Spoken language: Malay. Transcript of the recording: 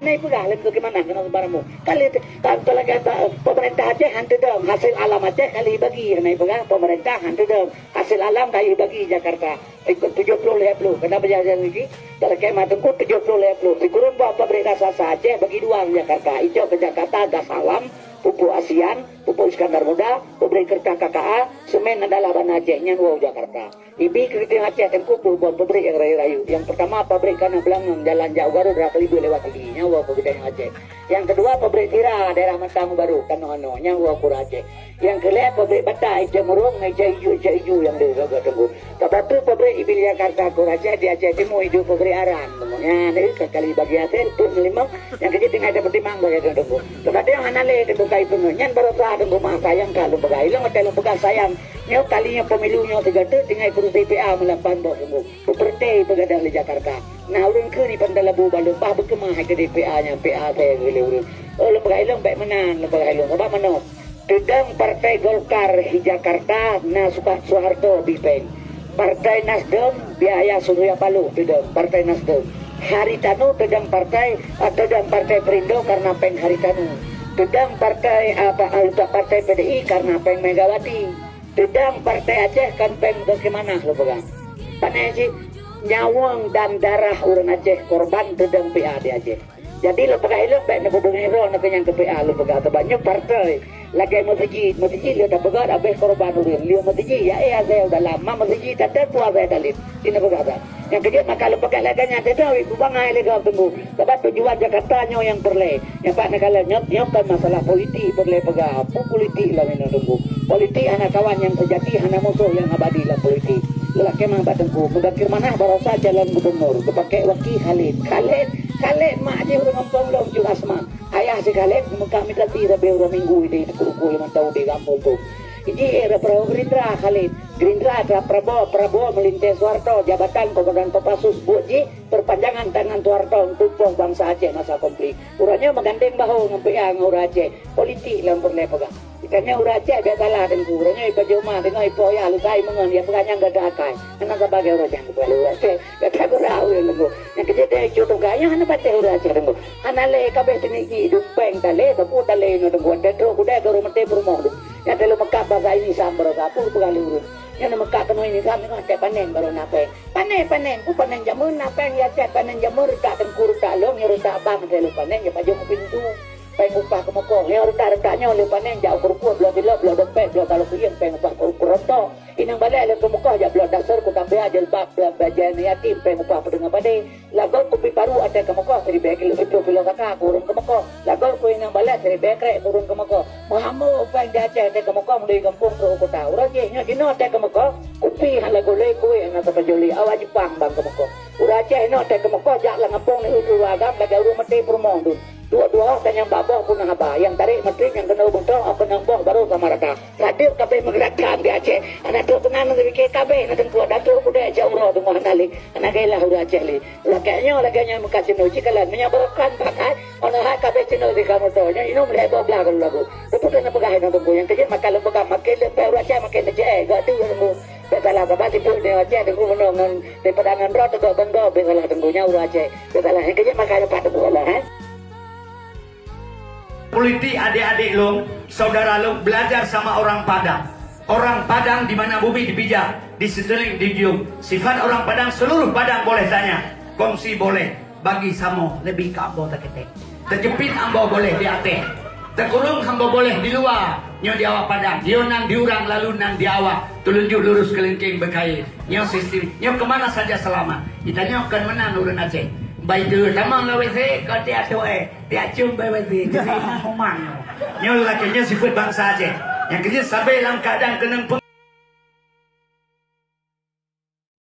Ini pegah lem bagaimana kena sebaramu. Kali kalau kata pemerintah Aceh hantu dong hasil alam Aceh kali bagi ini pegah pemerintah hantu dong hasil alam kali bagi Jakarta. Ikut 70 kenapa jalan lagi? Kalau kemah tengku 70 dikurun buat pemerintah sasa Aceh bagi dua Jakarta. Ijo ke Jakarta gas alam, pupuk ASEAN, pupuk Iskandar Muda, pabrik kertas KKA, semen adalah ban Acehnya wow Jakarta. Ibi kereta Aceh tengku buat pabrik yang rayu-rayu. Yang pertama pabrik Kana Belangong jalan jauh baru berapa ribu lewat ini nyawa pabrik yang Aceh. Yang kedua pabrik Tira daerah Mantang baru Kano nyawa Pura Aceh. Yang kelima pabrik Bata Aceh Murung Aceh Hiju yang di Raga Tengku. Tapi pabrik Ibi Jakarta Pura Aceh di Aceh Timur itu pabrik Aran. Ya, dari kali bagi hasil pun melimang yang kecil tinggal ada pertimang bagi Tengku. Tetapi yang anale Tengku kai pengenyan baru sah Tengku mah sayang kalau begai lo macam begai sayang. Nyok kalinya pemilunya 3 tinggal kurus DPA melampan bawa Tengku. Seperti pegadang di Jakarta. Nah, urun ke ni pandalabu balu bah berkemah ke DPA-nya PA saya gile urun. Oh, lembaga ilong baik menang, lembaga ilong. Apa menang? Tudang Partai Golkar di Jakarta, nah suka Soeharto Bipeng. Partai Nasdem biaya Surya Palu, tudang Partai Nasdem. Haritanu tudang Partai Perindo karena Peng Haritanu. Tudang Partai Partai PDI karena Peng Megawati. Tudang Partai Aceh kan Peng bagaimana lembaga? Panai sih nyawang dan darah orang Aceh korban tudang PA di Aceh. Jadi lo pakai lo baik nak bodong hero nak kenyang ke PA lo pakai atau banyak partai lagi masjid lo dah pakai habis korban orang lo masjid ya saya udah lama masjid tak ada puasa dalit ini pakai yang kerja maka lo pakai lagi yang ada ibu bangai lagi tunggu sebab tujuan Jakarta yang perle yang pak nak kalau nyop kan masalah politik perle pakai politik lah ini tunggu politik anak kawan yang sejati anak musuh yang abadi lah politik lelaki mah batengku mendakir mana barosa jalan gubernur kepakai wakil Khaled mak je orang kampung lo juga asma ayah si Khaled kami kati rabe orang minggu ini kuku yang tahu di kampung tu ini era Prabowo Gerindra Prabowo melintas Soeharto jabatan Komandan Kopassus Buji perpanjangan tangan Soeharto untuk bangsa Aceh masa konflik urangnya menggandeng bahu ngampiang orang Aceh politik lampur lepaga ikannya orang Aceh biasalah dengan urangnya ipa joma dengan ipa ya lukai mengen ya peganya enggak ada akai karena sebagai orang yang kepala orang Aceh kata kurang yang kejadian contoh gaya hana pateh orang Aceh dengan hana le kabeh tiniki dupeng tale tapi tale no dengan dendro kuda guru mete perumah yang telu Mekah bahasa ini sambar apa pegali urun yang Mekah kena ini kami ngate panen baru nape panen ku panen jamur nape ya cek panen jamur tak tengkur tak long ya tak bang telu panen ya pajong pintu pengupah kemoko ya retak-retaknya oleh panen jauh kurkuat belah dompet belah kalau kuyang pengupah kurkuroto inang balik ada kemoko aja belah dasar ku tambah aja bab belah bagian yatim pengupah pedeng pada lagu kopi baru ada kemoko dari bekil itu kilo kakak kurung kemoko lagu ku inang balik dari bekrek kurung kemoko mahamu peng Aceh ada kemoko mulai kampung ke kota urang je nya dino ada kemoko kopi hala golek kue ana tapajoli awak Jepang bang kemoko urang Aceh no ada kemoko jak lang kampung ni utu agam bagi urang mati permong tu dua dan yang babah pun apa yang tarik menteri yang kena betul apa nambah baru sama mereka hadir kabeh menggerakkan di Aceh anak tu tenang dari kabeh nak tengku datuk kuda jauh roh tu mana li anak gailah udah Aceh li laganya muka cino cikalan menyabarkan pakai orang hak kabeh cino di kamu tu nya ino mulai bawa belakang lagu tu kena pegang yang tengku yang kecil makan lembaga makan lepas Aceh makan Aceh gak tu tengku besalah kabeh tu di Aceh tengku menongan di pedangan roh tu benggo besalah tengkunya udah Aceh besalah yang kecil makan lepas tu lah politik adik-adik lo, saudara lo belajar sama orang Padang. Orang Padang di mana bumi dipijak, diseteling, didium. Sifat orang Padang seluruh Padang boleh tanya. Kongsi boleh, bagi samo lebih ke ambo tak ketek. Terjepit ambo boleh di atas. Terkurung ambo boleh di luar. Nyo di awak Padang, nyo nang diurang lalu nang di awak. Tulunjuk lurus kelengking berkait. Nyo sistem, nyo kemana saja selamat. Kita nyo akan menang urun Aceh. Baik tu sama lah WC kau tiap tu tiap cium WC jadi memang nyo lakinya sifat bangsa Aceh yang kerja sampai dalam keadaan kena